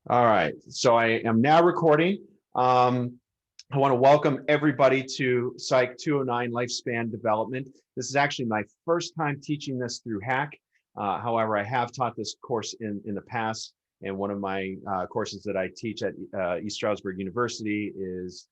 All right, so I am now recording. I want to welcome everybody to PSYC-209 Lifespan Development. This is actually my first time teaching this through Hack. However, I have taught this course in the past, and one of my courses that I teach at East Stroudsburg University is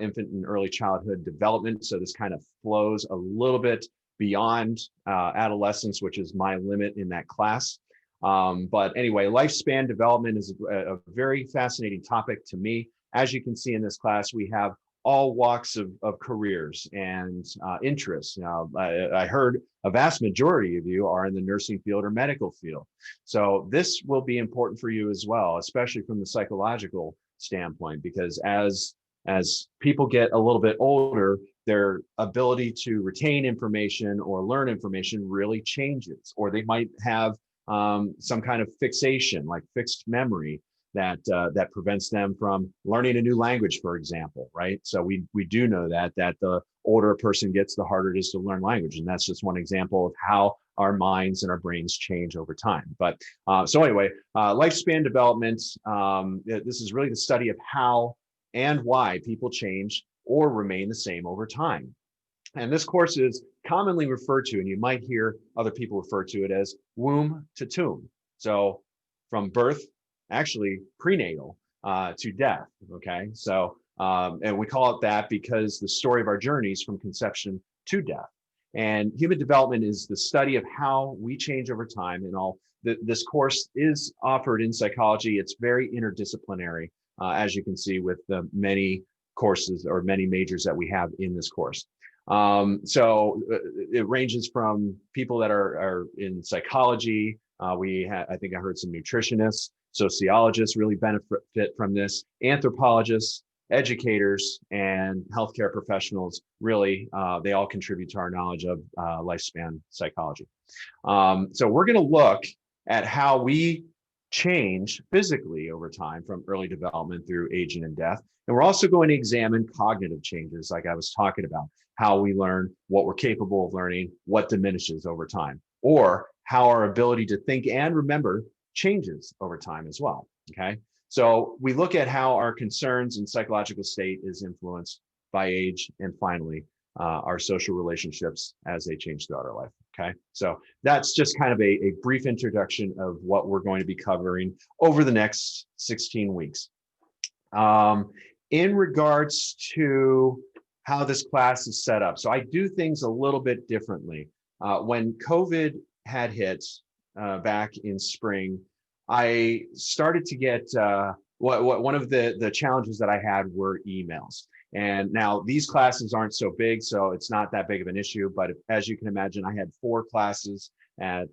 infant and early childhood development. So this kind of flows a little bit beyond adolescence, which is my limit in that class. But anyway, lifespan development is a very fascinating topic to me. As you can see in this class, we have all walks of careers and interests. Now, I heard a vast majority of you are in the nursing field or medical field. So this will be important for you as well, especially from the psychological standpoint, because as people get a little bit older, their ability to retain information or learn information really changes, or they might have some kind of fixation, like fixed memory, that prevents them from learning a new language, for example, right? So we do know that the older a person gets, the harder it is to learn language, and that's just one example of how our minds and our brains change over time. But so anyway, lifespan development. This is really the study of how and why people change or remain the same over time. And this course is commonly referred to, and you might hear other people refer to it as womb to tomb. So from birth, actually prenatal, to death, okay? So, and we call it that because the story of our journey is from conception to death. And human development is the study of how we change over time, and all. This course is offered in psychology. It's very interdisciplinary, as you can see with the many courses or many majors that we have in this course. So it ranges from people that are in psychology. I think I heard some nutritionists, sociologists really benefit from this, anthropologists, educators, and healthcare professionals. Really, they all contribute to our knowledge of lifespan psychology. So we're going to look at how we change physically over time from early development through aging and death. And we're also going to examine cognitive changes, like I was talking about, how we learn, what we're capable of learning, what diminishes over time, or how our ability to think and remember changes over time as well, okay? So we look at how our concerns and psychological state is influenced by age, and finally, our social relationships as they change throughout our life, okay? So that's just kind of a brief introduction of what we're going to be covering over the next 16 weeks. In regards to how this class is set up, so I do things a little bit differently. When COVID had hit back in spring, I started to get, one of the challenges that I had were emails. And now these classes aren't so big, so it's not that big of an issue. But as you can imagine, I had 4 classes at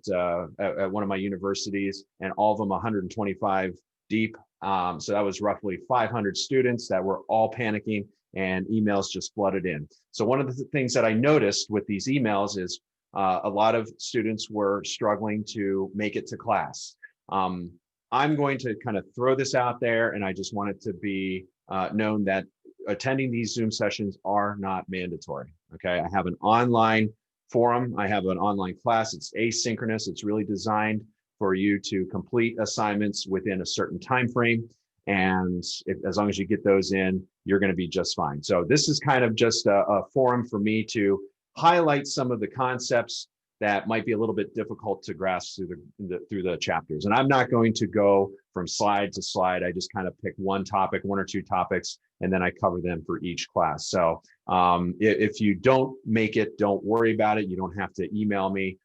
one of my universities, and all of them 125 deep. So that was roughly 500 students that were all panicking, and emails just flooded in. So one of the things that I noticed with these emails is a lot of students were struggling to make it to class. I'm going to kind of throw this out there, and I just want it to be known that attending these Zoom sessions are not mandatory, okay? I have an online forum. I have an online class. It's asynchronous. It's really designed for you to complete assignments within a certain time frame. And as long as you get those in, you're going to be just fine. So this is kind of just a forum for me to highlight some of the concepts that might be a little bit difficult to grasp through the chapters. And I'm not going to go from slide to slide. I just kind of pick one topic, 1 or 2 topics, and then I cover them for each class. So if you don't make it, don't worry about it. You don't have to email me.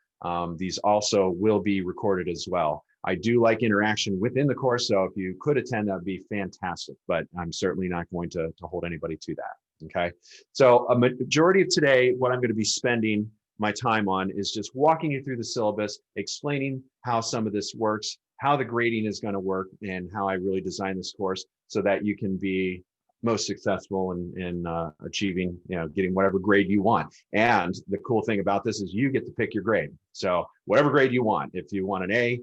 These also will be recorded as well. I do like interaction within the course, so if you could attend, that would be fantastic, but I'm certainly not going to hold anybody to that, okay? So a majority of today, what I'm going to be spending my time on is just walking you through the syllabus, explaining how some of this works, how the grading is going to work, and how I really designed this course so that you can be most successful in achieving, getting whatever grade you want. And the cool thing about this is you get to pick your grade. So whatever grade you want. If you want an A,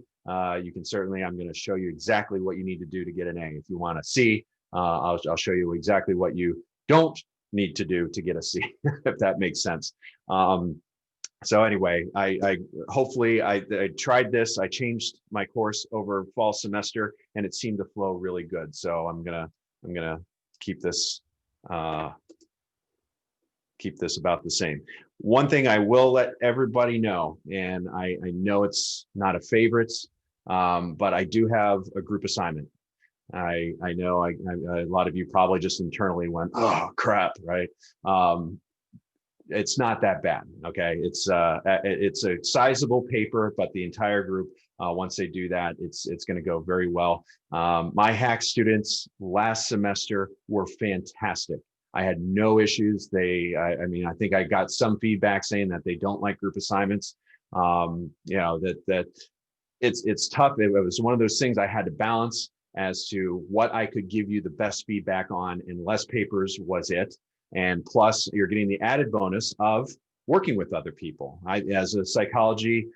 you can certainly, I'm going to show you exactly what you need to do to get an A. If you want a C, I'll show you exactly what you don't need to do to get a C, if that makes sense. So anyway, I hopefully I tried this. I changed my course over fall semester, and it seemed to flow really good. So I'm gonna keep this uh, about the same. One thing I will let everybody know, and I know it's not a favorite, but I do have a group assignment. I know a lot of you probably just internally went, oh crap, right? It's not that bad. Okay, it's a sizable paper, but the entire group, once they do that, it's going to go very well. My hack students last semester were fantastic. I had no issues. I mean, I think I got some feedback saying that they don't like group assignments. You know, that it's tough. It was one of those things I had to balance as to what I could give you the best feedback on, and less papers was it. And plus, you're getting the added bonus of working with other people. As a psychologist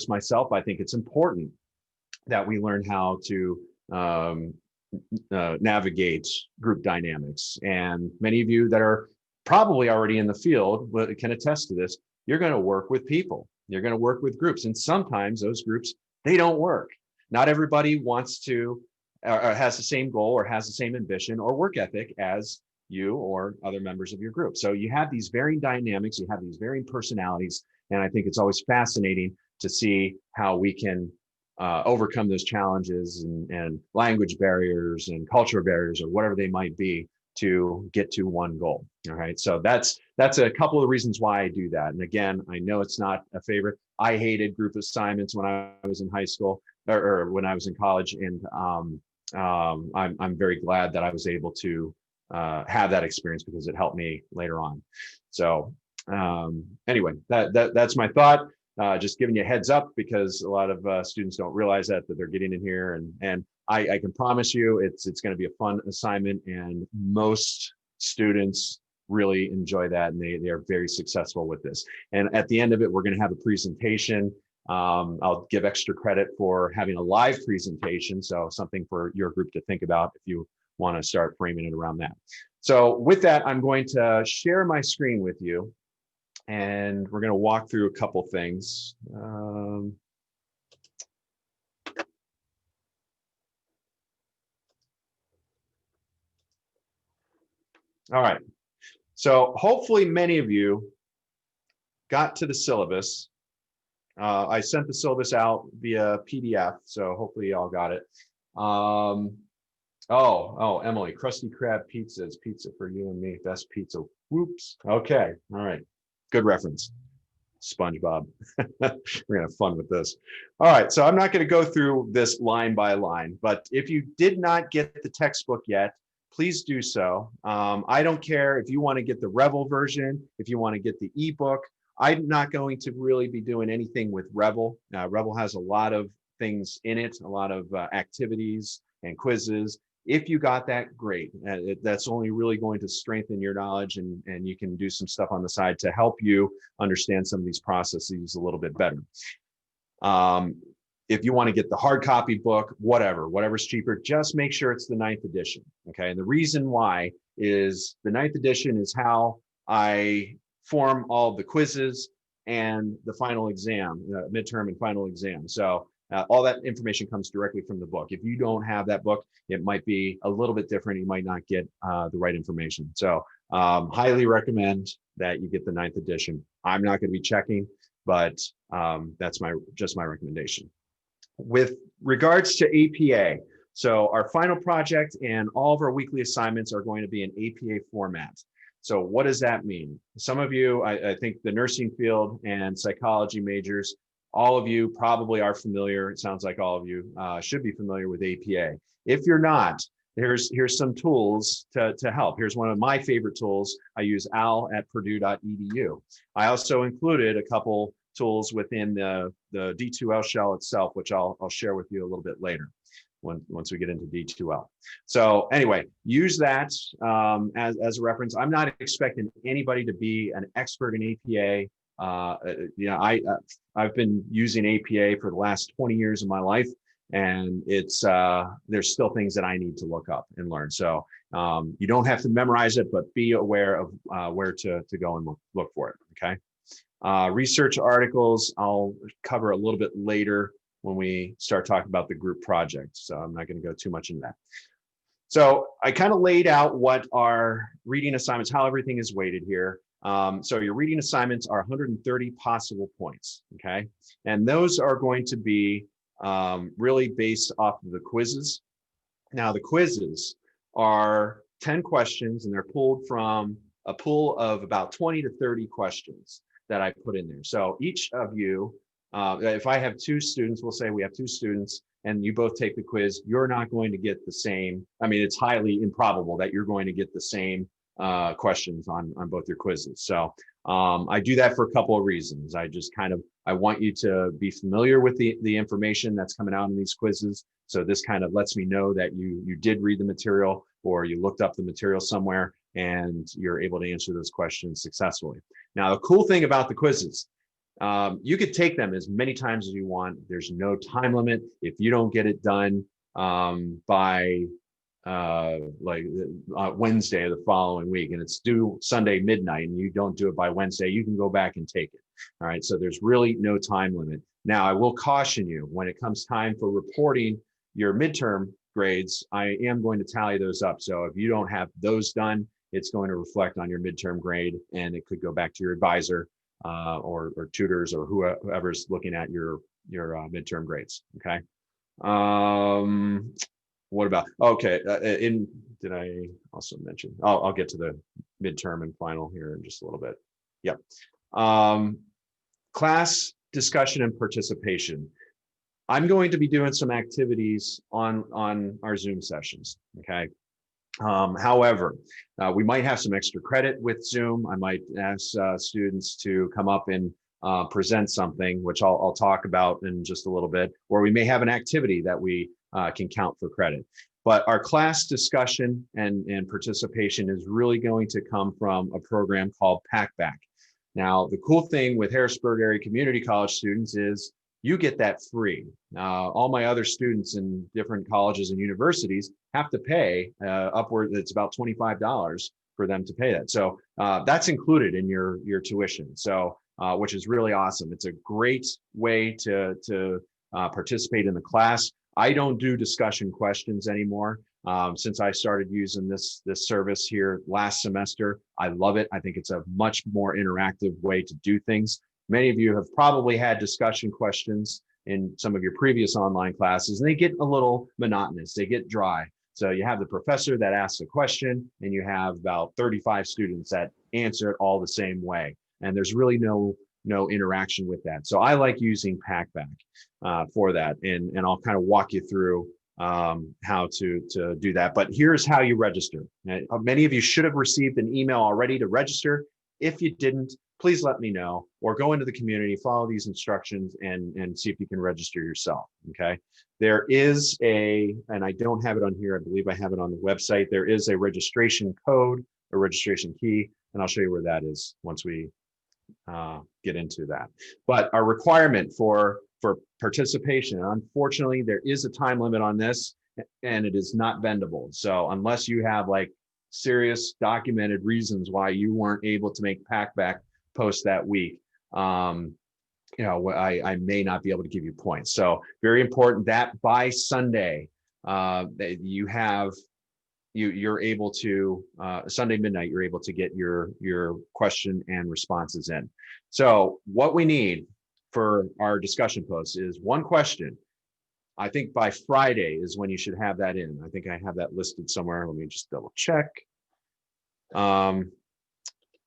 myself, I think it's important that we learn how to navigate group dynamics. And many of you that are probably already in the field can attest to this. You're going to work with people. You're going to work with groups, and sometimes those groups, they don't work. Not everybody wants to, or has the same goal, or has the same ambition or work ethic as you or other members of your group. So you have these varying dynamics, you have these varying personalities, and I think it's always fascinating to see how we can overcome those challenges and language barriers and cultural barriers, or whatever they might be, to get to one goal. All right, so that's a couple of reasons why I do that. And again, I know it's not a favorite. I hated group assignments when I was in high school, or when I was in college, and I'm very glad that I was able to have that experience, because it helped me later on. So anyway, that's my thought. Just giving you a heads up, because a lot of students don't realize that they're getting in here, and I can promise you it's going to be a fun assignment, and most students really enjoy that, and they are very successful with this. And at the end of it, we're going to have a presentation. I'll give extra credit for having a live presentation, so something for your group to think about if you want to start framing it around that. So with that, I'm going to share my screen with you, and we're going to walk through a couple things. All right. So hopefully many of you got to the syllabus. I sent the syllabus out via PDF, so hopefully y'all got it. Oh, Emily, Krusty Krab pizza is pizza for you and me. Best pizza. Whoops. Okay. All right. Good reference. SpongeBob. We're gonna have fun with this. All right. So I'm not going to go through this line by line, but if you did not get the textbook yet, please do so. I don't care if you want to get the Revel version, if you want to get the ebook. I'm not going to really be doing anything with Revel. Revel has a lot of things in it, a lot of activities and quizzes. If you got that, great. That's only really going to strengthen your knowledge, and you can do some stuff on the side to help you understand some of these processes a little bit better. If you want to get the hard copy book, whatever's cheaper, just make sure it's the 9th edition. Okay. And the reason why is the 9th edition is how I form all of the quizzes and the final exam, midterm and final exam. So all that information comes directly from the book. If you don't have that book, it might be a little bit different. You might not get the right information. So highly recommend that you get the 9th edition. I'm not going to be checking, but that's just my recommendation. With regards to APA, so our final project and all of our weekly assignments are going to be in APA format. So what does that mean? Some of you, I think the nursing field and psychology majors, all of you probably are familiar. It sounds like all of you should be familiar with APA. If you're not, here's some tools to help. Here's one of my favorite tools. I use al@purdue.edu. I also included a couple tools within the D2L shell itself, which I'll share with you a little bit later once we get into D2L. So anyway, use that as a reference. I'm not expecting anybody to be an expert in APA. I've been using APA for the last 20 years of my life, and there's still things that I need to look up and learn. So you don't have to memorize it, but be aware of where to go and look for it. Okay. Research articles, I'll cover a little bit later when we start talking about the group project. So I'm not going to go too much into that. So I kind of laid out what our reading assignments, how everything is weighted here. So your reading assignments are 130 possible points, okay? And those are going to be really based off of the quizzes. Now the quizzes are 10 questions and they're pulled from a pool of about 20 to 30 questions that I put in there. So each of you, if I have two students, we'll say we have two students and you both take the quiz, you're not going to get the same. I mean, it's highly improbable that you're going to get the same questions on both your quizzes. So I do that for a couple of reasons. I want you to be familiar with the information that's coming out in these quizzes. So this kind of lets me know that you did read the material or you looked up the material somewhere and you're able to answer those questions successfully. Now, the cool thing about the quizzes, you could take them as many times as you want. There's no time limit. If you don't get it done by Wednesday of the following week and it's due Sunday midnight and you don't do it by Wednesday, you can go back and take it. All right. So there's really no time limit. Now, I will caution you when it comes time for reporting your midterm grades, I am going to tally those up. So if you don't have those done, it's going to reflect on your midterm grade and it could go back to your advisor or tutors or whoever's looking at your midterm grades. Okay. What about, okay, did I also mention, I'll get to the midterm and final here in just a little bit. Yep. Class discussion and participation. I'm going to be doing some activities on our Zoom sessions, okay? However, we might have some extra credit with Zoom. I might ask students to come up and present something, which I'll talk about in just a little bit, or we may have an activity that we can count for credit. But our class discussion and participation is really going to come from a program called PACBAC. Now, the cool thing with Harrisburg Area Community College students is you get that free. All my other students in different colleges and universities have to pay upward, it's about $25 for them to pay that. So that's included in your tuition. So which is really awesome. It's a great way to participate in the class. I don't do discussion questions anymore. Since I started using this service here last semester, I love it. I think it's a much more interactive way to do things. Many of you have probably had discussion questions in some of your previous online classes, and they get a little monotonous, they get dry. So you have the professor that asks a question, and you have about 35 students that answer it all the same way. And there's really no interaction with that. So I like using PACBAC for that, and I'll kind of walk you through how to do that. But here's how you register. Now, many of you should have received an email already to register. If you didn't, please let me know, or go into the community, follow these instructions, and see if you can register yourself, okay? There is and I don't have it on here, I believe I have it on the website, there is a registration code, a registration key, and I'll show you where that is once we get into that. But our requirement for participation, unfortunately, there is a time limit on this, and it is not bendable. So unless you have like serious documented reasons why you weren't able to make PACBAC post that week, I may not be able to give you points. So very important that by Sunday, you're able to, Sunday midnight, you're able to get your question and responses in. So what we need for our discussion posts is one question. I think by Friday is when you should have that in. I think I have that listed somewhere. Let me just double check.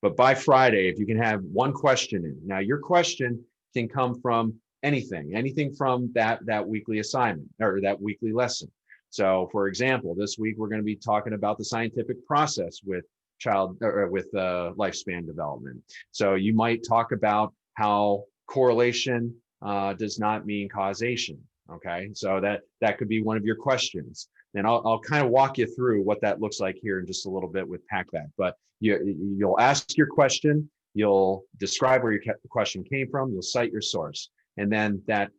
But by Friday, if you can have one question in. Now your question can come from anything from that weekly assignment or that weekly lesson. So for example, this week, we're going to be talking about the scientific process with lifespan development. So you might talk about how correlation does not mean causation. Okay, so that could be one of your questions. And I'll kind of walk you through what that looks like here in just a little bit with PACBAC. But you'll ask your question, you'll describe where your question came from, you'll cite your source, and then that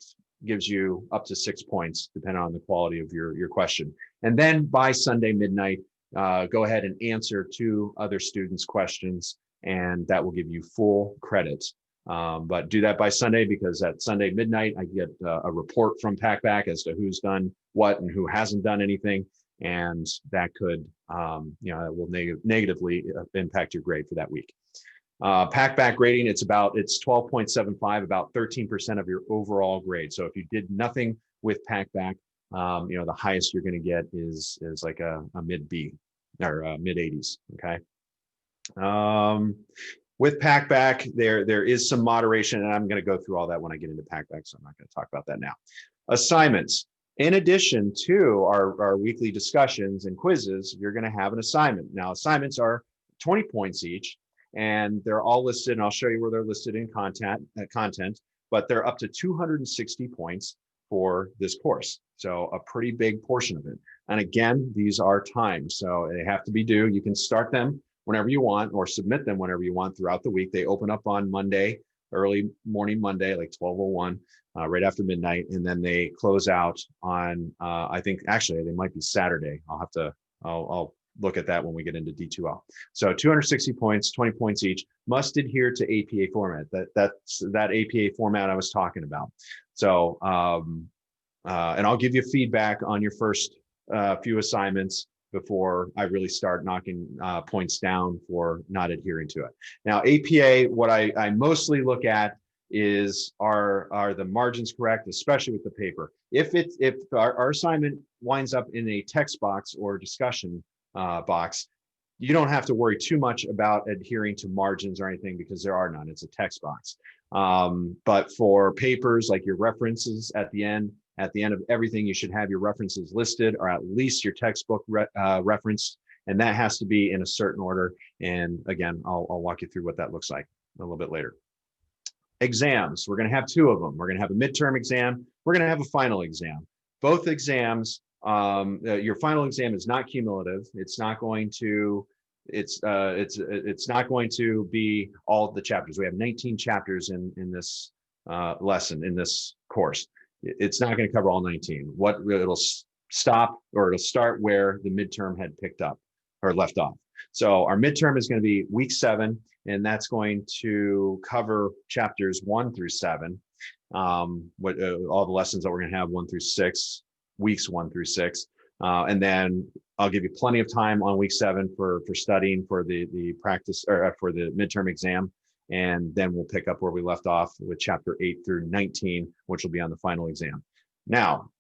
gives you up to 6 points depending on the quality of your question. And then by Sunday midnight, go ahead and answer 2 other students' questions, and that will give you full credit But do that by Sunday, because at Sunday midnight, I get a report from PackBack as to who's done what and who hasn't done anything. And that could, it will negatively impact your grade for that week. PackBack grading, it's 12.75, about 13% of your overall grade. So if you did nothing with PackBack, the highest you're going to get is like a mid B or mid 80s. Okay. With PackBack, there is some moderation, and I'm going to go through all that when I get into PackBack, so I'm not going to talk about that now. Assignments. In addition to our weekly discussions and quizzes, you're going to have an assignment. Now, assignments are 20 points each, and they're all listed, and I'll show you where they're listed in content, but they're up to 260 points for this course. So a pretty big portion of it. And again, these are timed, so they have to be due. You can start them whenever you want or submit them whenever you want throughout the week. They open up on Monday, early morning Monday, like 12:01, right after midnight. And then they close out on, I think, actually, they might be Saturday. I'll look at that when we get into D2L. So 260 points, 20 points each, must adhere to APA format. That's that APA format I was talking about. So, and I'll give you feedback on your first few assignments before I really start knocking points down for not adhering to it. Now, APA, what I mostly look at is are the margins correct, especially with the paper. If our assignment winds up in a text box or discussion box, you don't have to worry too much about adhering to margins or anything, because there are none. It's a text box. But for papers, like your references at the end of everything, you should have your references listed, or at least your textbook reference, and that has to be in a certain order. And again, I'll walk you through what that looks like a little bit later. Exams, we're going to have two of them. We're going to have a midterm exam. We're going to have a final exam. Both exams, your final exam is not cumulative. It's not going to be all the chapters. We have 19 chapters in this lesson, in this course. It's not going to cover all 19. It'll stop, or it'll start where the midterm had picked up or left off. So our midterm is going to be week 7, and that's going to cover chapters 1 through 7. All the lessons that we're going to have 1 through 6, weeks 1 through 6. And then I'll give you plenty of time on week 7 for studying for the practice, or for the midterm exam. And then we'll pick up where we left off with chapter 8 through 19, which will be on the final exam. Now,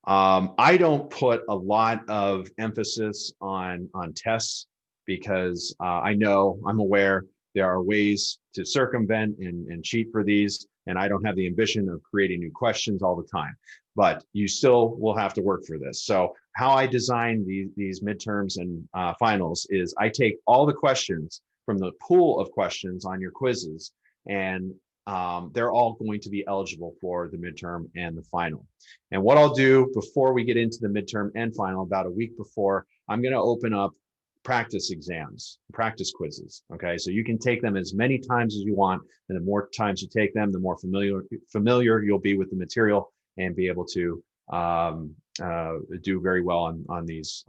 I don't put a lot of emphasis on tests, because I'm aware there are ways to circumvent and cheat for these, and I don't have the ambition of creating new questions all the time. But you still will have to work for this. So how I design these midterms and finals is I take all the questions from the pool of questions on your quizzes, and they're all going to be eligible for the midterm and the final. And what I'll do before we get into the midterm and final, about a week before, I'm going to open up practice exams, practice quizzes. Okay, so you can take them as many times as you want, and the more times you take them, the more familiar you'll be with the material and be able to do very well on these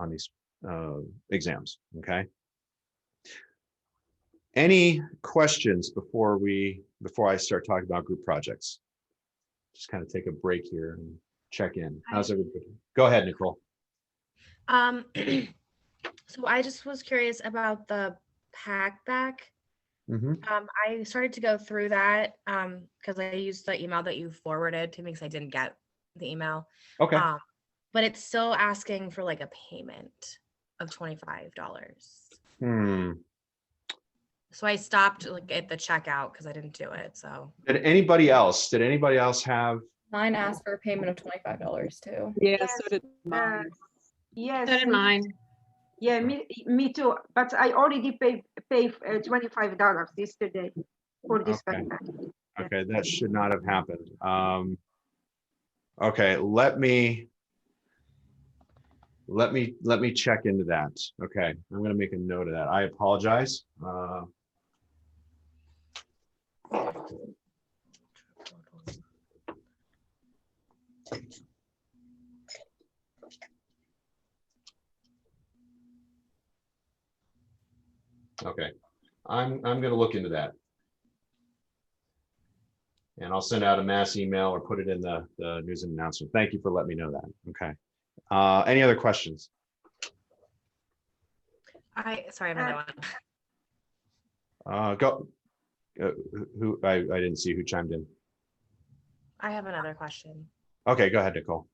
exams. Okay. Any questions before I start talking about group projects? Just kind of take a break here and check in. How's everybody? Go ahead, Nicole. So I just was curious about the PackBack. Mm-hmm. I started to go through that because I used the email that you forwarded to me, because I didn't get the email. Okay. But it's still asking for like a payment of $25. So I stopped like at the checkout because I didn't do it. So Did anybody else have? Mine asked for a payment of $25 too. Yeah, so did mine. Yes. So did mine. Yeah, me too. But I already paid $25 yesterday for this backpack. Okay, that should not have happened. Okay, let me check into that. Okay, I'm going to make a note of that. I apologize. Okay, I'm going to look into that. And I'll send out a mass email or put it in the news and announcement. Thank you for letting me know that. Okay. Any other questions? Sorry, I have another one. Go. Who I didn't see who chimed in. I have another question. Okay, go ahead, Nicole.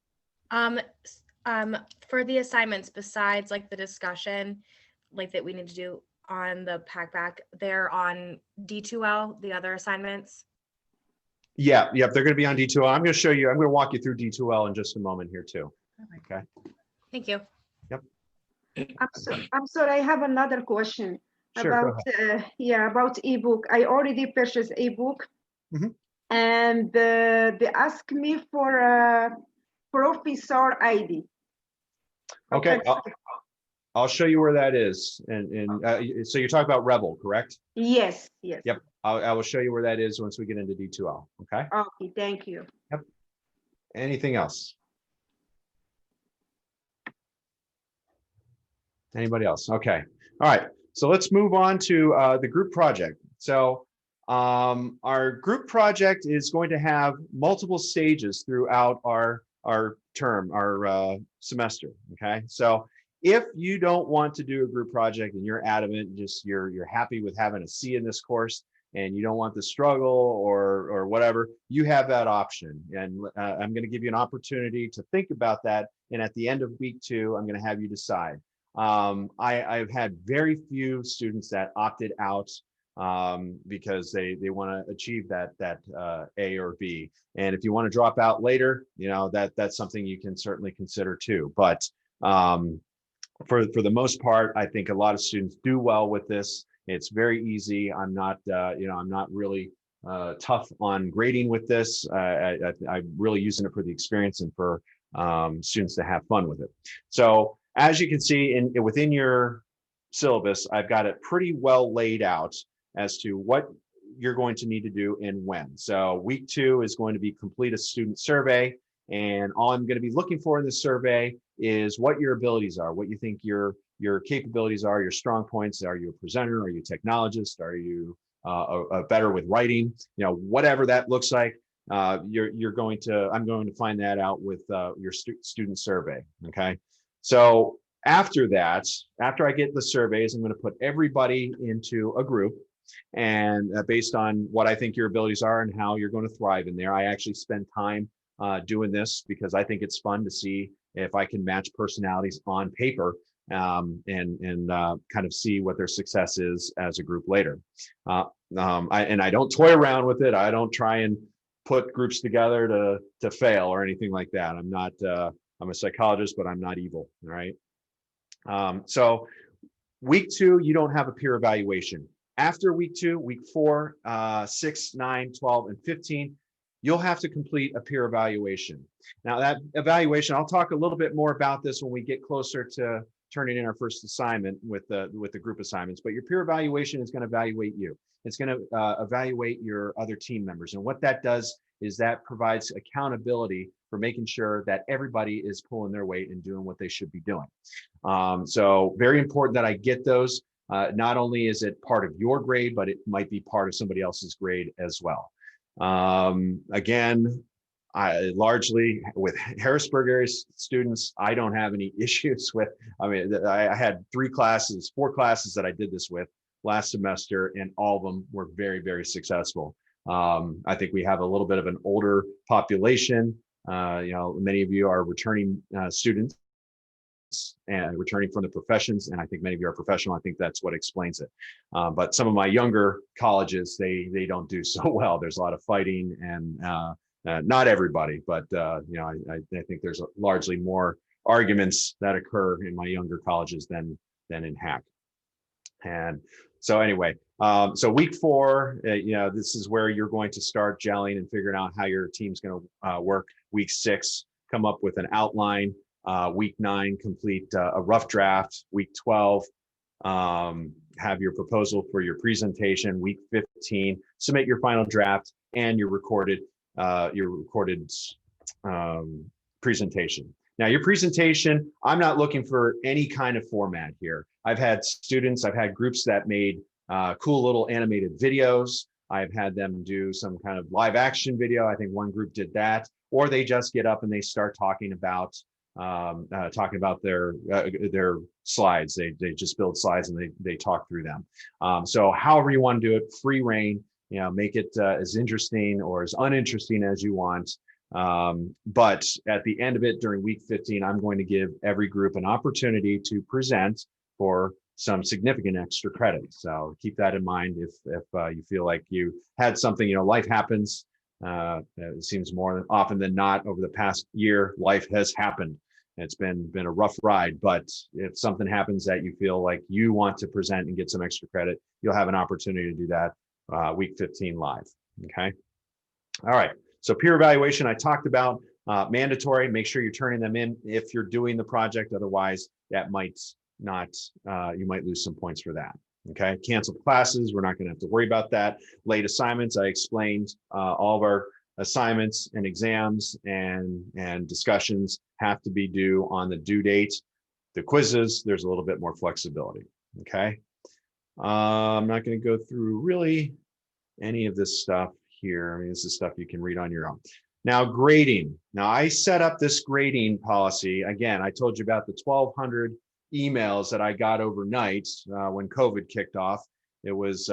For the assignments, besides like the discussion, like that we need to do on the pack, they're on D2L, the other assignments. Yeah, yep, they're going to be on D2L. I'm going to show you. I'm going to walk you through D2L in just a moment here too. Okay. Thank you. I'm sorry, I have another question Sure, about about ebook. I already purchased ebook, and they asked me for a professor ID. Okay, I'll show you where that is. And so you're talking about Rebel, correct? Yes, yes. Yep, I will show you where that is once we get into D2L. Okay. Okay, thank you. Yep. Anything else? Anybody else? Okay. All right. So let's move on to the group project. So our group project is going to have multiple stages throughout our term, our semester. Okay. So if you don't want to do a group project and you're adamant, just you're happy with having a C in this course and you don't want the struggle or whatever, you have that option. And I'm going to give you an opportunity to think about that. And at the end of week 2, I'm going to have you decide. I've had very few students that opted out because they want to achieve that A or B. And if you want to drop out later, you know, that's something you can certainly consider too. But for the most part, I think a lot of students do well with this. It's very easy. I'm not, I'm not really tough on grading with this. I'm really using it for the experience and for students to have fun with it. So as you can see within your syllabus, I've got it pretty well laid out as to what you're going to need to do and when. So week 2 is going to be complete a student survey. And all I'm going to be looking for in this survey is what your abilities are, what you think your capabilities are, your strong points. Are you a presenter? Are you a technologist? Are you better with writing? You know, whatever that looks like, I'm going to find that out with your student survey. Okay. So after that, after I get the surveys, I'm going to put everybody into a group, and based on what I think your abilities are and how you're going to thrive in there. I actually spend time doing this because I think it's fun to see if I can match personalities on paper and kind of see what their success is as a group later. I don't toy around with it. I don't try and put groups together to fail or anything like that. I'm not. I'm a psychologist, but I'm not evil. All right. So week 2, you don't have a peer evaluation. After week 2, week 4, 6, 9, 12, and 15, you'll have to complete a peer evaluation. Now that evaluation, I'll talk a little bit more about this when we get closer to turning in our first assignment with the group assignments, but your peer evaluation is going to evaluate you. It's going to evaluate your other team members. And what that does is that provides accountability for making sure that everybody is pulling their weight and doing what they should be doing. So very important that I get those. Not only is it part of your grade, but it might be part of somebody else's grade as well. Again, I largely with Harrisburg area students, I don't have any issues with. I mean, I had 4 classes that I did this with last semester, and all of them were very, very successful. I think we have a little bit of an older population. Many of you are returning students and returning from the professions, and I think many of you are professional. I think that's what explains it. But some of my younger colleges, they don't do so well. There's a lot of fighting, and not everybody, but I think there's largely more arguments that occur in my younger colleges than in Hack. And so anyway, so week 4, this is where you're going to start gelling and figuring out how your team's going to work. Week 6, come up with an outline. Week 9, complete a rough draft. Week 12, have your proposal for your presentation. Week 15, submit your final draft and your recorded presentation. Now, your presentation, I'm not looking for any kind of format here. I've had groups that made cool little animated videos. I've had them do some kind of live action video. I think one group did that, or they just get up and they start talking about their slides. They just build slides and they talk through them. So however you want to do it, free reign. You know, make it as interesting or as uninteresting as you want. But at the end of it, during week 15, I'm going to give every group an opportunity to present for some significant extra credit. So keep that in mind if you feel like you had something, you know, life happens. It seems more often than not over the past year, life has happened. It's been a rough ride, but if something happens that you feel like you want to present and get some extra credit, you'll have an opportunity to do that week 15 live. Okay. All right. So peer evaluation, I talked about mandatory. Make sure you're turning them in if you're doing the project. Otherwise, that might not, you might lose some points for that. Okay. Canceled classes, we're not going to have to worry about that. Late assignments, I explained all of our assignments and exams and discussions have to be due on the due date. The quizzes, there's a little bit more flexibility. Okay. I'm not going to go through really any of this stuff here. I mean, this is stuff you can read on your own. Now, grading. Now, I set up this grading policy. Again, I told you about the 1,200 emails that I got overnight when COVID kicked off. It was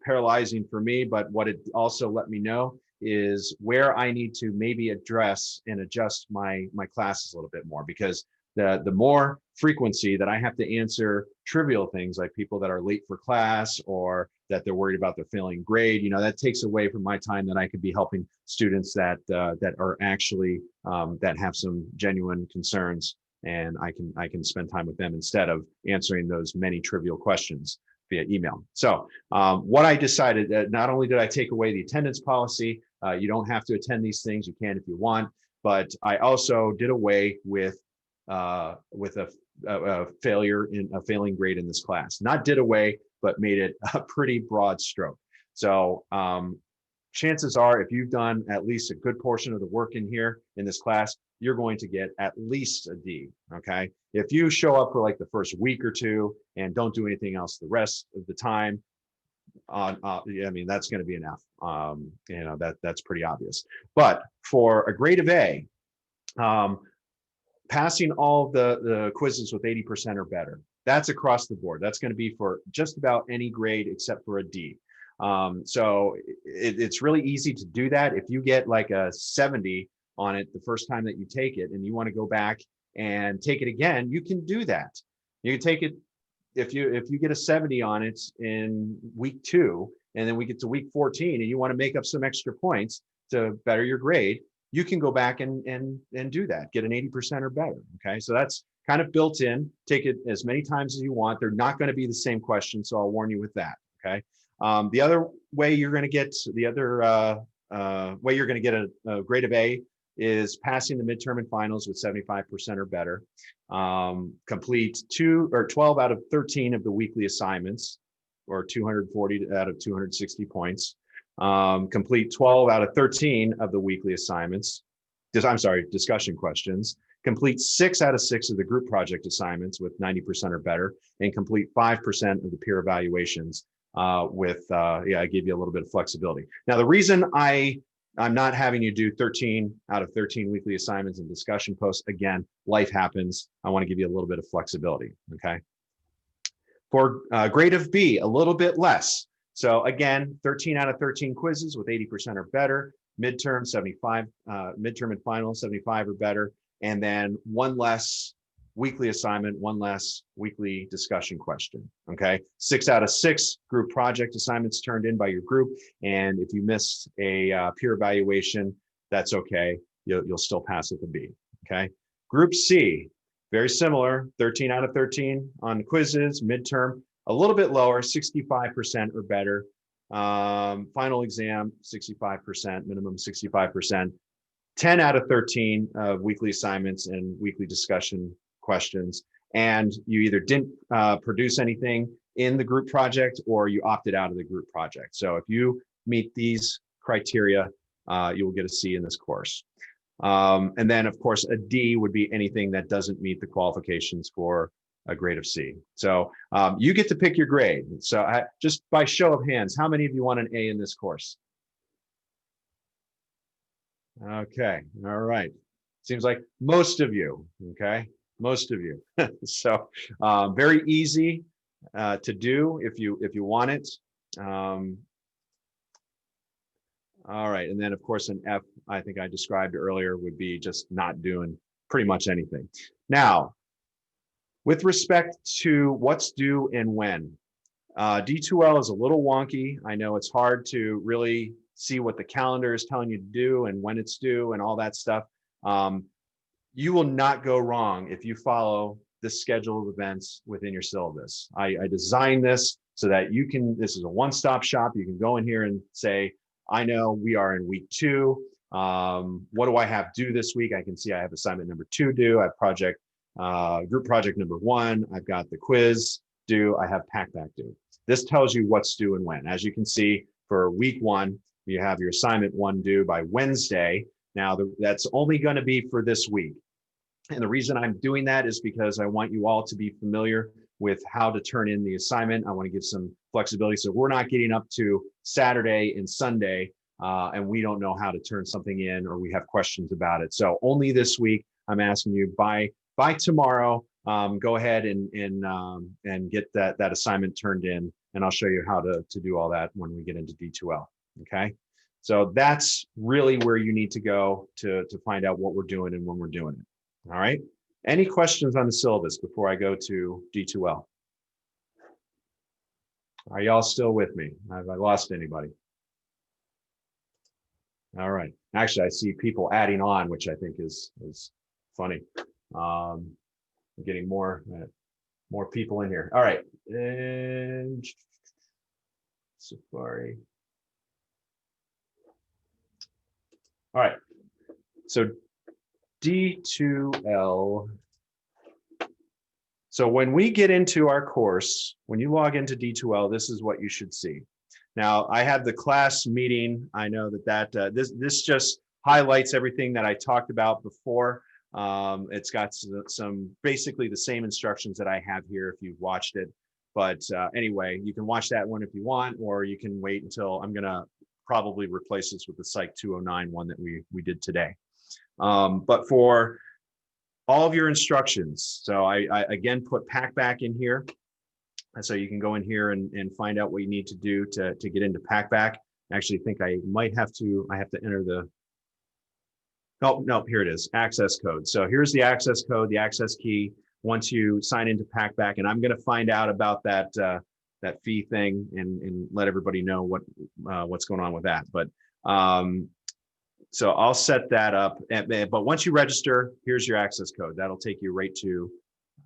paralyzing for me, but what it also let me know is where I need to maybe address and adjust my classes a little bit more, because the more frequency that I have to answer trivial things like people that are late for class or that they're worried about their failing grade, you know, that takes away from my time that I could be helping students that are actually that have some genuine concerns, and I can spend time with them instead of answering those many trivial questions via email. So what I decided, not only did I take away the attendance policy, you don't have to attend these things, you can if you want, but I also did away with a failing grade in this class. Not did away, but made it a pretty broad stroke. So chances are, if you've done at least a good portion of the work in here in this class, you're going to get at least a D. Okay. If you show up for like the first week or two and don't do anything else the rest of the time, I mean, that's going to be an F. You know, that's pretty obvious. But for a grade of A, passing all the quizzes with 80% or better, that's across the board. That's going to be for just about any grade except for a D. So it's really easy to do that. If you get like a 70 on it the first time that you take it and you want to go back and take it again, you can do that. You can take it if you get a 70 on it in week 2 and then we get to week 14 and you want to make up some extra points to better your grade, you can go back and do that, get an 80% or better. Okay, so that's kind of built in. Take it as many times as you want. They're not going to be the same question, so I'll warn you with that. Okay. The other way you're going to get a grade of A is passing the midterm and finals with 75% or better. Complete 12 out of 13 of the weekly assignments, or 240 out of 260 points. Complete 12 out of 13 of the weekly assignments. Discussion questions. Complete 6 out of 6 of the group project assignments with 90% or better, and complete 5% of the peer evaluations I give you a little bit of flexibility. Now, the reason I'm not having you do 13 out of 13 weekly assignments and discussion posts, again, life happens. I want to give you a little bit of flexibility, okay? For grade of B, a little bit less. So again, 13 out of 13 quizzes with 80% or better, midterm 75, midterm and final 75 or better, and then one less weekly assignment, one less weekly discussion question, okay? 6 out of 6 group project assignments turned in by your group, and if you missed a peer evaluation, that's okay. You'll still pass with a B, okay? Group C, very similar, 13 out of 13 on quizzes, midterm, a little bit lower, 65% or better. Final exam, 65%, minimum 65%. 10 out of 13 weekly assignments and weekly discussion questions. And you either didn't produce anything in the group project or you opted out of the group project. So if you meet these criteria, you will get a C in this course. And then, of course, a D would be anything that doesn't meet the qualifications for a grade of C. So you get to pick your grade. So just by show of hands, how many of you want an A in this course? Okay, all right. Seems like most of you, okay? Most of you. So very easy to do if you want it. All right, and then of course an F, I think I described earlier, would be just not doing pretty much anything. Now, with respect to what's due and when, D2L is a little wonky. I know it's hard to really see what the calendar is telling you to do and when it's due and all that stuff. You will not go wrong if you follow the schedule of events within your syllabus. I designed this so that you can, this is a one-stop shop. You can go in here and say, I know we are in week 2. What do I have due this week? I can see I have assignment number 2 due. I have project, group project number 1. I've got the quiz due. I have pack-back due. This tells you what's due and when. As you can see, for week 1, you have your assignment 1 due by Wednesday. Now, that's only going to be for this week. And the reason I'm doing that is because I want you all to be familiar with how to turn in the assignment. I want to give some flexibility. So we're not getting up to Saturday and Sunday and we don't know how to turn something in or we have questions about it. So only this week, I'm asking you by tomorrow, go ahead and get that assignment turned in. And I'll show you how to do all that when we get into D2L, okay? So that's really where you need to go to find out what we're doing and when we're doing it. All right. Any questions on the syllabus before I go to D2L? Are y'all still with me? Have I lost anybody? All right. Actually, I see people adding on, which I think is funny. Getting more people in here. All right. And Safari. All right. So D2L. So when we get into our course, when you log into D2L, this is what you should see. Now, I have the class meeting. I know that this just highlights everything that I talked about before. It's got some basically the same instructions that I have here if you've watched it. But anyway, you can watch that one if you want, or you can wait until I'm going to probably replace this with the PSYC-209 one that we did today. But for all of your instructions, so I again put pack back in here. So you can go in here and find out what you need to do to get into pack back. I actually think I have to enter the, oh, no, here it is, access code. So here's the access code, the access key, once you sign into pack back. And I'm going to find out about that fee thing and let everybody know what's going on with that. But so I'll set that up, but once you register, here's your access code. That'll take you right to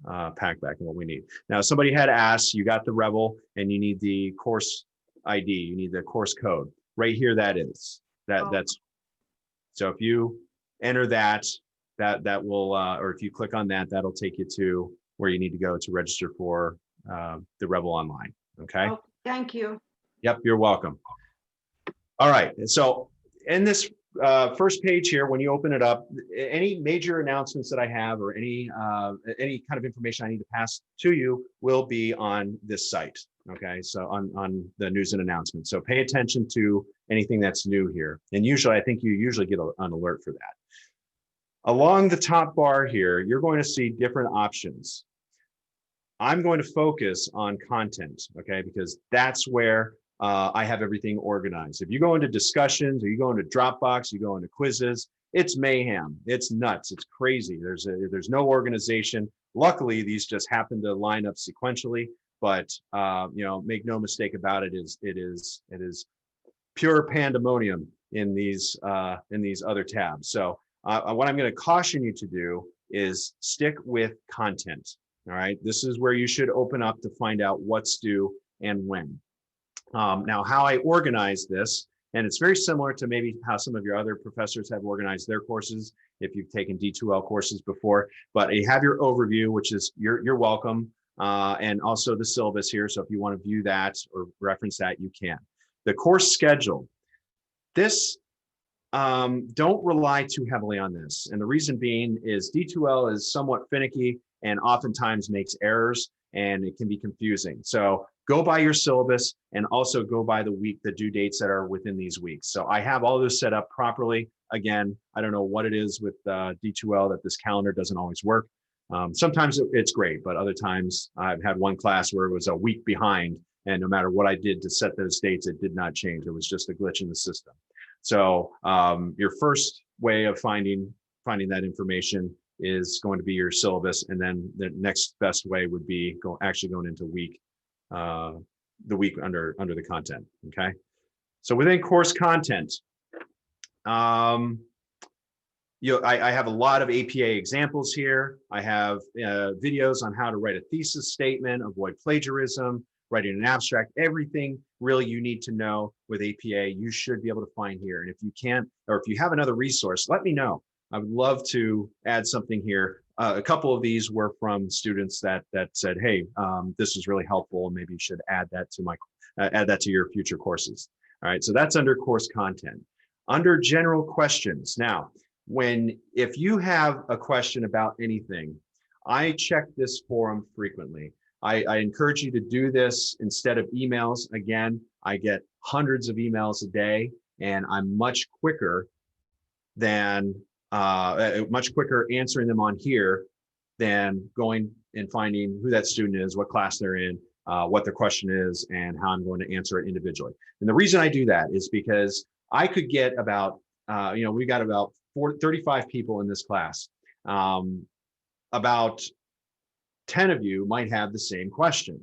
packback and what we need. Now, somebody had asked, you got the Rebel and you need the course ID, you need the course code. Right here, that is. That's, so if you enter that will, or if you click on that, that'll take you to where you need to go to register for the Rebel Online, okay? Oh, thank you. Yep, you're welcome. All right, so in this first page here, when you open it up, any major announcements that I have or any kind of information I need to pass to you will be on this site. Okay, so on the news and announcements. So pay attention to anything that's new here. And usually, I think you usually get an alert for that. Along the top bar here, you're going to see different options. I'm going to focus on content, okay, because that's where I have everything organized. If you go into discussions or you go into Dropbox, you go into quizzes, it's mayhem. It's nuts. It's crazy. There's no organization. Luckily, these just happen to line up sequentially. But you know, make no mistake about it. It is pure pandemonium in these other tabs. So what I'm going to caution you to do is stick with content. All right. This is where you should open up to find out what's due and when. Now, how I organize this, and it's very similar to maybe how some of your other professors have organized their courses, if you've taken D2L courses before, but you have your overview, which is you're welcome, and also the syllabus here. So if you want to view that or reference that, you can. The course schedule. This, don't rely too heavily on this. And the reason being is D2L is somewhat finicky. and oftentimes makes errors, and it can be confusing. So go by your syllabus and also go by the due dates that are within these weeks. So I have all this set up properly. Again, I don't know what it is with D2L that this calendar doesn't always work. Sometimes it's great, but other times I've had one class where it was a week behind, and no matter what I did to set those dates, it did not change. It was just a glitch in the system. So your first way of finding that information is going to be your syllabus, and then the next best way would be actually going into the week under the content. Okay, so within course content, I have a lot of APA examples here. I have videos on how to write a thesis statement, avoid plagiarism, writing an abstract, everything really you need to know with APA, you should be able to find here. And if you can't, or if you have another resource, let me know. I would love to add something here. A couple of these were from students that said, hey, this is really helpful, and maybe you should add that to your future courses. All right, so that's under course content. Under general questions. Now, if you have a question about anything, I check this forum frequently. I encourage you to do this instead of emails. Again, I get hundreds of emails a day, and I'm much quicker answering them on here than going and finding who that student is, what class they're in, what their question is, and how I'm going to answer it individually. And the reason I do that is because I could get about, we got about 35 people in this class. About 10 of you might have the same question.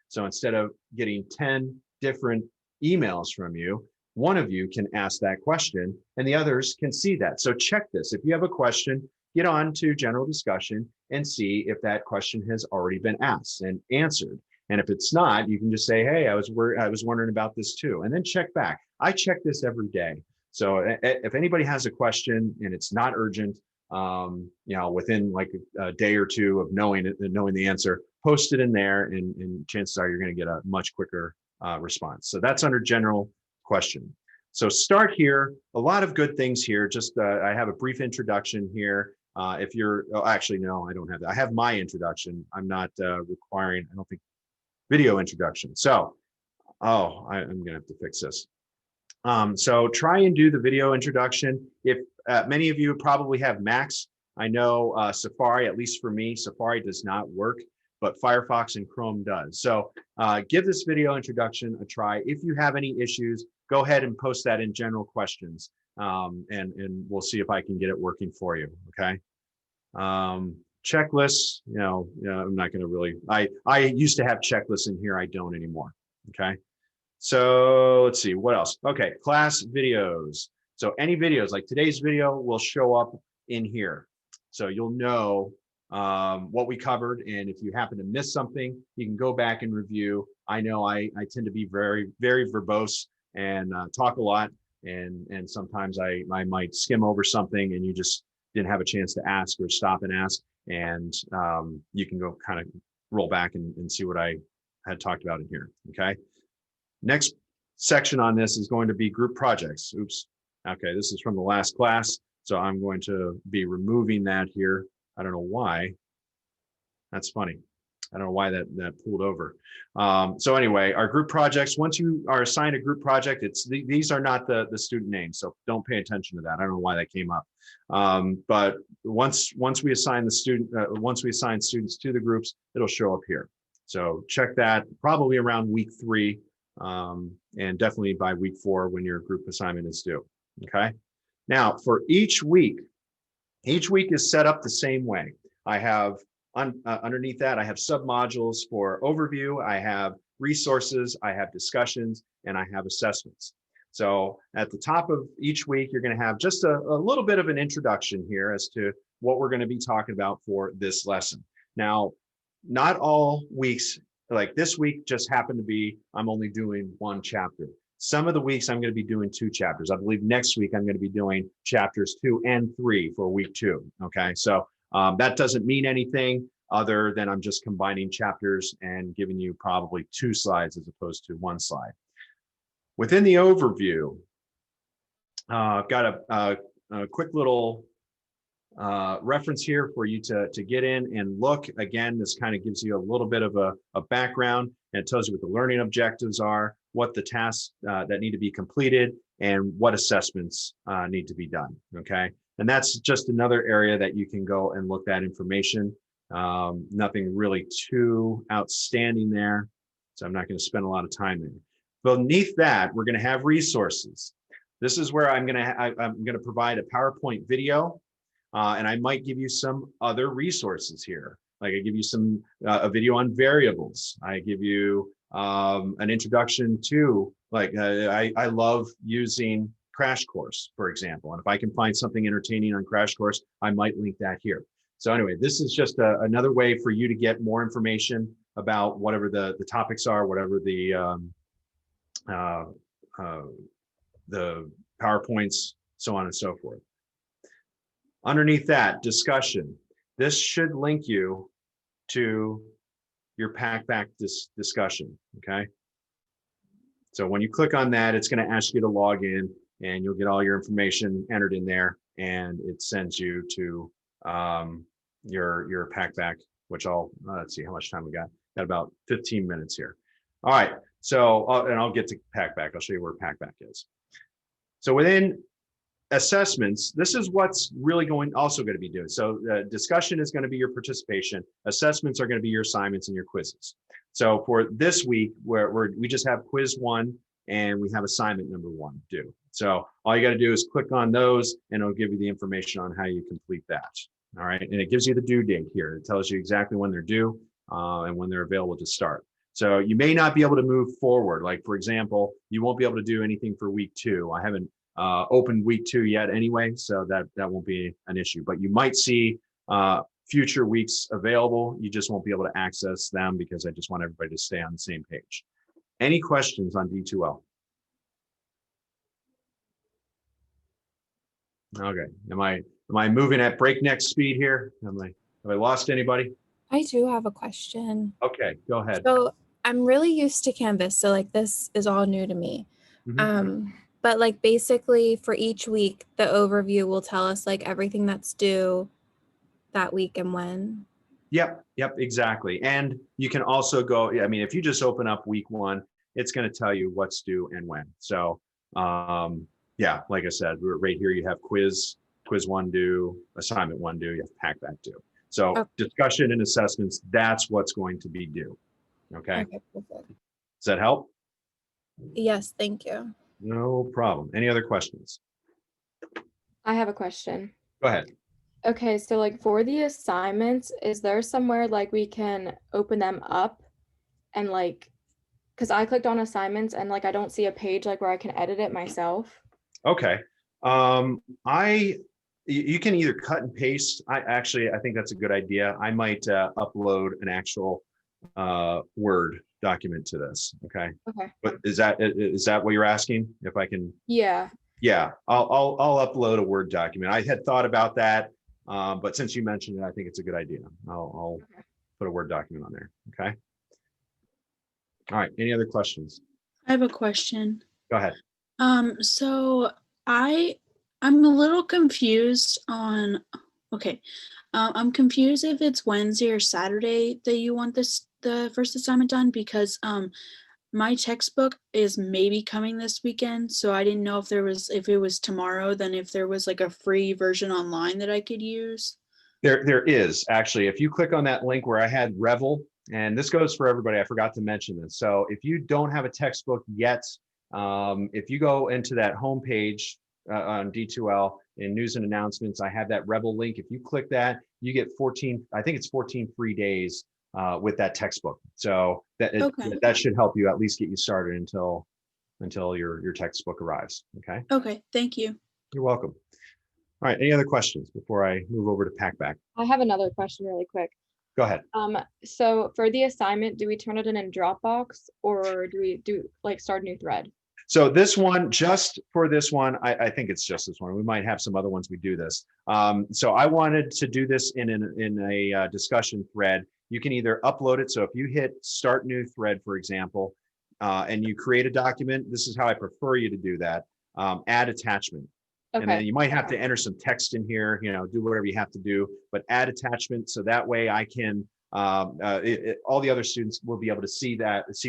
So instead of getting 10 different emails from you, one of you can ask that question and the others can see that. So check this. If you have a question, get on to general discussion and see if that question has already been asked and answered. And if it's not, you can just say, hey, I was wondering about this too, and then check back. I check this every day. So if anybody has a question and it's not urgent, within like a day or two of knowing the answer, post it in there, and chances are you're going to get a much quicker response. So that's under general question. So start here. A lot of good things here. Just I have a brief introduction here. If you're, actually, no, I don't have that. I have my introduction. I'm not requiring, I don't think, video introduction. So, I'm going to have to fix this. So try and do the video introduction. If many of you probably have Macs, I know Safari, at least for me, Safari does not work, but Firefox and Chrome does. So give this video introduction a try. If you have any issues, go ahead and post that in general questions, and we'll see if I can get it working for you. Okay. Checklists, I'm not going to really, I used to have checklists in here. I don't anymore. Okay. So let's see what else. Okay, class videos. So any videos like today's video will show up in here. So you'll know what we covered. And if you happen to miss something, you can go back and review. I know I tend to be very, very verbose and talk a lot. And sometimes I might skim over something and you just didn't have a chance to ask or stop and ask. And you can go kind of roll back and see what I had talked about in here. Okay. Next section on this is going to be group projects. Oops. Okay, this is from the last class. So I'm going to be removing that here. I don't know why. That's funny. I don't know why that pulled over. So anyway, our group projects, once you are assigned a group project, these are not the student names. So don't pay attention to that. I don't know why that came up. But once we assign once we assign students to the groups, it'll show up here. So check that probably around week 3. And definitely by week 4 when your group assignment is due. Okay. Now for each week is set up the same way. I have underneath that, I have submodules for overview, I have resources, I have discussions, and I have assessments. So at the top of each week, you're going to have just a little bit of an introduction here as to what we're going to be talking about for this lesson. Now, not all weeks, like this week just happened to be, I'm only doing 1 chapter. Some of the weeks I'm going to be doing 2 chapters. I believe next week I'm going to be doing chapters 2 and 3 for week 2. Okay, so that doesn't mean anything other than I'm just combining chapters and giving you probably 2 slides as opposed to 1 slide. Within the overview, I've got a quick little reference here for you to get in and look. Again, this kind of gives you a little bit of a background, and it tells you what the learning objectives are, what the tasks that need to be completed, and what assessments need to be done, okay? And that's just another area that you can go and look that information. Nothing really too outstanding there, so I'm not going to spend a lot of time there. Beneath that, we're going to have resources. This is where I'm going to provide a PowerPoint video, and I might give you some other resources here. Like I give you some a video on variables. I give you an introduction to, like I love using Crash Course, for example. And if I can find something entertaining on Crash Course, I might link that here. So anyway, this is just another way for you to get more information about whatever the topics are, whatever the PowerPoints, so on and so forth. Underneath that, discussion. This should link you to your PackBack discussion, okay? So when you click on that, it's going to ask you to log in, and you'll get all your information entered in there, and it sends you to your PackBack, which let's see how much time we got. Got about 15 minutes here. All right, so, and I'll get to PackBack. I'll show you where PackBack is. So within assessments, this is what's really also going to be doing. So discussion is going to be your participation. Assessments are going to be your assignments and your quizzes. So for this week, we just have quiz 1 and we have assignment number 1 due. So all you got to do is click on those, and it'll give you the information on how you complete that. All right, and it gives you the due date here. It tells you exactly when they're due and when they're available to start. So you may not be able to move forward. Like for example, you won't be able to do anything for week 2. I haven't opened week 2 yet anyway, so that won't be an issue. But you might see future weeks available. You just won't be able to access them because I just want everybody to stay on the same page. Any questions on D2L? Okay, am I moving at breakneck speed here? Have I lost anybody? I do have a question. Okay, go ahead. So I'm really used to Canvas, so like this is all new to me. But like basically for each week, the overview will tell us like everything that's due that week and when. Yep, exactly. And you can also go, I mean, if you just open up week 1, it's going to tell you what's due and when. So yeah, like I said, right here you have quiz 1 due, assignment 1 due, you have PackBack due. So discussion and assessments, that's what's going to be due. Okay, perfect. Does that help? Yes, thank you. No problem. Any other questions? I have a question. Go ahead. Okay, so like for the assignments, is there somewhere like we can open them up and like, because I clicked on assignments and like I don't see a page like where I can edit it myself. Okay. You can either cut and paste. I think that's a good idea. I might upload an actual Word document to this. Okay. But is that what you're asking? If I can? Yeah. Yeah, I'll upload a Word document. I had thought about that, but since you mentioned it, I think it's a good idea. I'll put a Word document on there. Okay. All right. Any other questions? I have a question. Go ahead. So I'm a little confused on, I'm confused if it's Wednesday or Saturday that you want the first assignment done, because my textbook is maybe coming this weekend, so I didn't know if it was tomorrow, then if there was like a free version online that I could use. There is actually, if you click on that link where I had Revel, and this goes for everybody, I forgot to mention this. So if you don't have a textbook yet, if you go into that homepage on D2L in news and announcements, I have that Revel link. If you click that, you get 14 free days with that textbook. So that should help you at least get you started until your textbook arrives. Okay. Okay. Thank you. You're welcome. All right. Any other questions before I move over to PackBack? I have another question really quick. Go ahead. So for the assignment, do we turn it in Dropbox, or do we start a new thread? So this one, just for this one, I think it's just this one. We might have some other ones we do this. So I wanted to do this in a discussion thread. You can either upload it. So if you hit start new thread, for example, and you create a document, this is how I prefer you to do that. Add attachment. And then Okay. you might have to enter some text in here, do whatever you have to do, but add attachment. So that way I can, all the other students will be able to see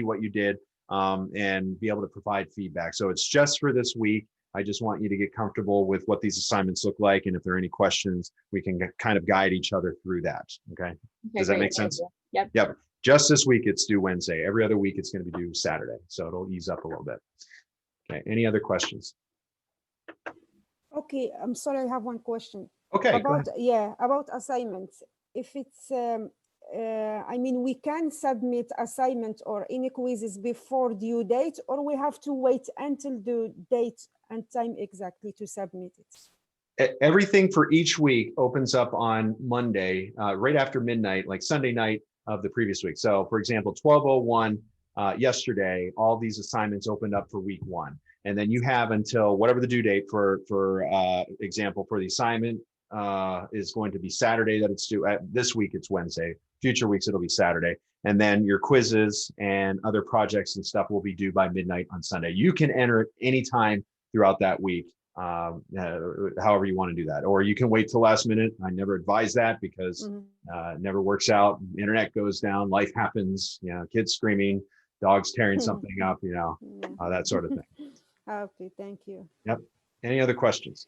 what you did, and be able to provide feedback. So it's just for this week. I just want you to get comfortable with what these assignments look like. And if there are any questions, we can kind of guide each other through that. Okay. Does that great, make thank sense? you. Yep. Yep. Just this week, it's due Wednesday. Every other week, it's going to be due Saturday. So it'll ease up a little bit. Okay. Any other questions? Okay, I'm sorry, I have one question. Okay. Go ahead. About assignments. If it's, I mean, we can submit assignment or any quizzes before due date, or we have to wait until the date and time exactly to submit it? Everything for each week opens up on Monday, right after midnight, like Sunday night of the previous week. So for example, 12:01 yesterday, all these assignments opened up for week 1. And then you have until whatever the due date for example, for the assignment is going to be Saturday that it's due. This week it's Wednesday. Future weeks it'll be Saturday. And then your quizzes and other projects and stuff will be due by midnight on Sunday. You can enter anytime throughout that week, however you want to do that. Or you can wait till last minute. I never advise that because it never works out. Internet goes down, life happens, kids screaming, dogs tearing something up, that sort of thing. Okay, thank you. Yep. Any other questions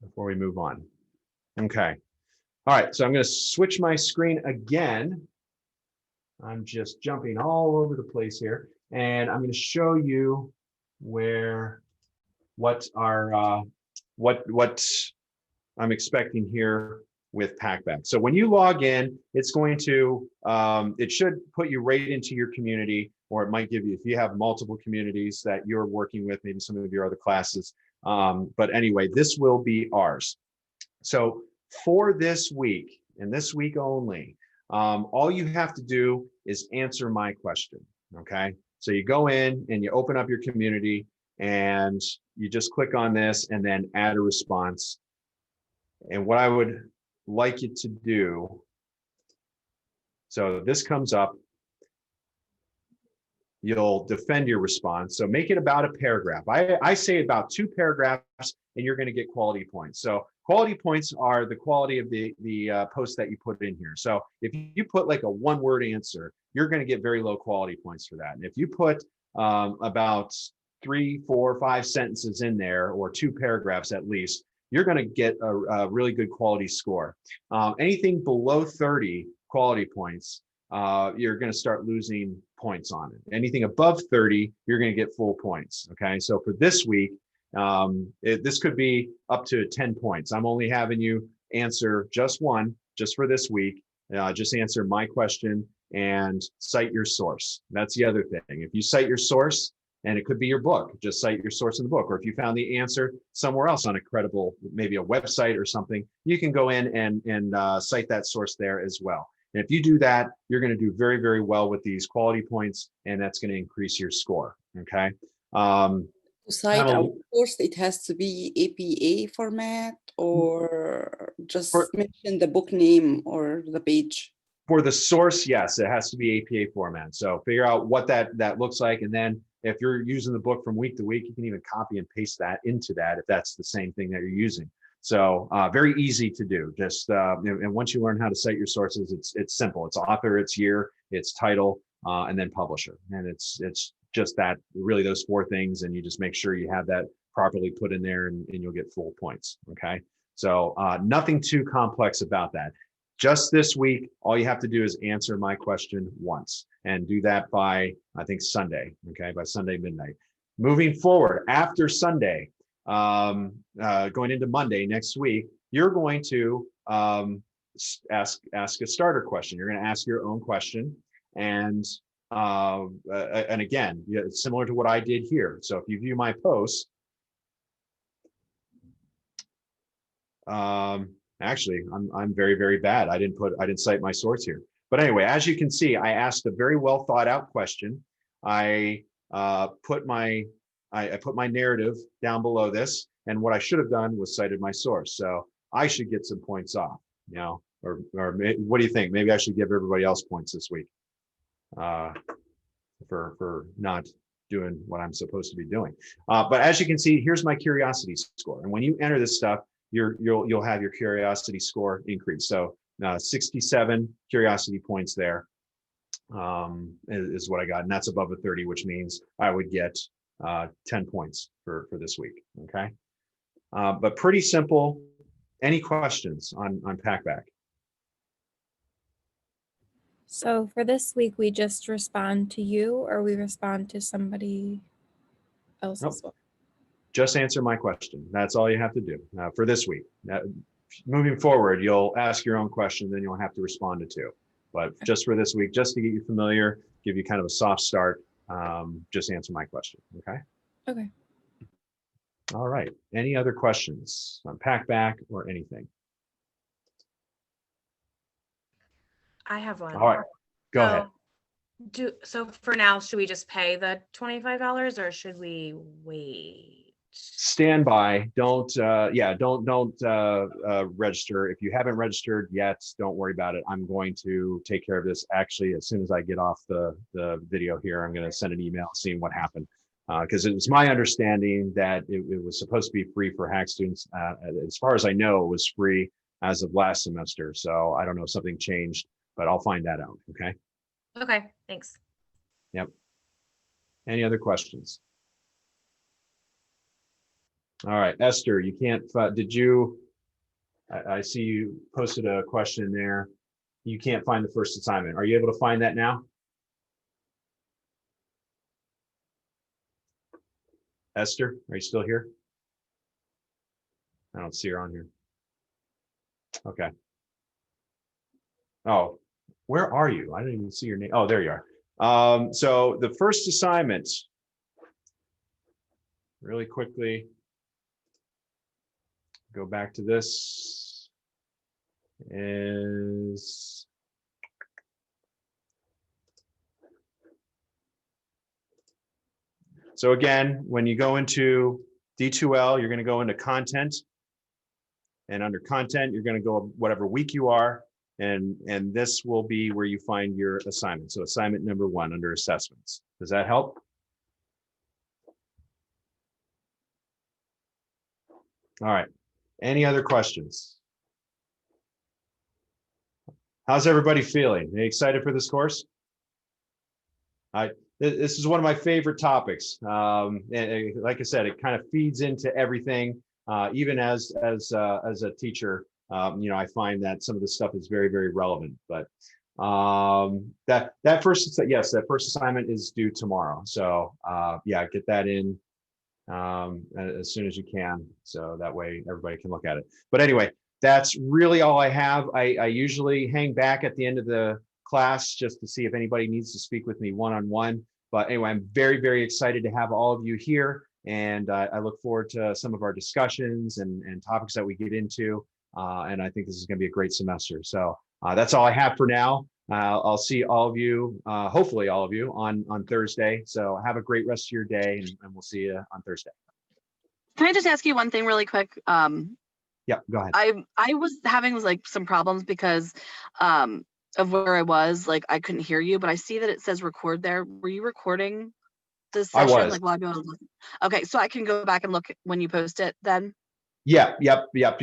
before we move on? Okay. All right. So I'm going to switch my screen again. I'm just jumping all over the place here, and I'm going to show you what I'm expecting here with Packback. So when you log in, it's going to, it should put you right into your community, or it might give you, if you have multiple communities that you're working with, maybe some of your other classes. But anyway, this will be ours. So for this week, and this week only, all you have to do is answer my question, okay? So you go in and you open up your community and you just click on this and then add a response. And what I would like you to do, so this comes up, you'll defend your response. So make it about a paragraph. I say about 2 paragraphs and you're going to get quality points. So quality points are the quality of the post that you put in here. So if you put like a 1-word answer, you're going to get very low quality points for that. And if you put about 3, 4, 5 sentences in there, or 2 paragraphs at least, you're going to get a really good quality score. Anything below 30 quality points, you're going to start losing points on it. Anything above 30, you're going to get full points. Okay, so for this week, this could be up to 10 points. I'm only having you answer just one, just for this week. Just answer my question and cite your source. That's the other thing. If you cite your source, and it could be your book, just cite your source in the book. Or if you found the answer somewhere else on a credible, maybe a website or something, you can go in and cite that source there as well. And if you do that, you're going to do very, very well with these quality points, and that's going to increase your score. Okay. To cite our source, it has to be APA format, or just mention the book name or the page. For the source, yes, it has to be APA format. So figure out what that looks like, and then if you're using the book from week to week, you can even copy and paste that into that if that's the same thing that you're using. So very easy to do. Just and once you learn how to cite your sources, it's simple. It's author, it's year, it's title, and then publisher. And it's just that, really those 4 things, and you just make sure you have that properly put in there, and you'll get full points. Okay. So nothing too complex about that. Just this week, all you have to do is answer my question once, and do that by, I think, Sunday, okay, by Sunday midnight. Moving forward, after Sunday, going into Monday next week, you're going to ask a starter question. You're going to ask your own question, and again, it's similar to what I did here. So if you view my posts, actually, I'm very, very bad. I didn't cite my source here. But anyway, as you can see, I asked a very well thought out question. I put my narrative down below this, and what I should have done was cited my source. So I should get some points off, or what do you think? Maybe I should give everybody else points this week for not doing what I'm supposed to be doing. But as you can see, here's my curiosity score. And when you enter this stuff, you'll have your curiosity score increase. So 67 curiosity points there is what I got. And that's above a 30, which means I would get 10 points for this week. Okay. But pretty simple. Any questions on Packback? So for this week, we just respond to you, or we respond to somebody else as well? Just answer my question. That's all you have to do for this week. Moving forward, you'll ask your own question, then you'll have to respond to two. But just for this week, just to get you familiar, give you kind of a soft start, just answer my question, okay? Okay. All right. Any other questions on Packback or anything? I have one. All right, go ahead. So for now, should we just pay the $25 or should we wait? Stand by. Don't register. If you haven't registered yet, don't worry about it. I'm going to take care of this. Actually, as soon as I get off the video here, I'm going to send an email seeing what happened. Because it was my understanding that it was supposed to be free for Hack students. As far as I know, it was free as of last semester. So I don't know if something changed, but I'll find that out. Okay. Okay, thanks. Yep. Any other questions? All right, Esther, you can't, I see you posted a question there. You can't find the first assignment. Are you able to find that now? Esther, are you still here? I don't see her on here. Okay. Oh, where are you? I didn't even see your name. Oh, there you are. So the first assignment, really quickly, go back to this, is so again, when you go into D2L, you're going to go into content, and under content, you're going to go whatever week you are, and this will be where you find your assignment. So assignment number 1 under assessments. Does that help? All right. Any other questions? How's everybody feeling? Are you excited for this course? This is one of my favorite topics. And like I said, it kind of feeds into everything. Even as a teacher, I find that some of this stuff is very, very relevant. But that first assignment is due tomorrow. So yeah, get that in as soon as you can, so that way everybody can look at it. But anyway, that's really all I have. I usually hang back at the end of the class just to see if anybody needs to speak with me one-on-one. But anyway, I'm very, very excited to have all of you here, and I look forward to some of our discussions and topics that we get into. And I think this is going to be a great semester. So that's all I have for now. I'll see all of you, hopefully all of you, on Thursday. So have a great rest of your day, and we'll see you on Thursday. Can I just ask you one thing really quick? Yeah, go ahead. I was having like some problems because of where I was. Like I couldn't hear you, but I see that it says record there. Were you recording this session? I was. Like while I was looking? Okay, so I can go back and look when you post it then? Yeah, yep. You'll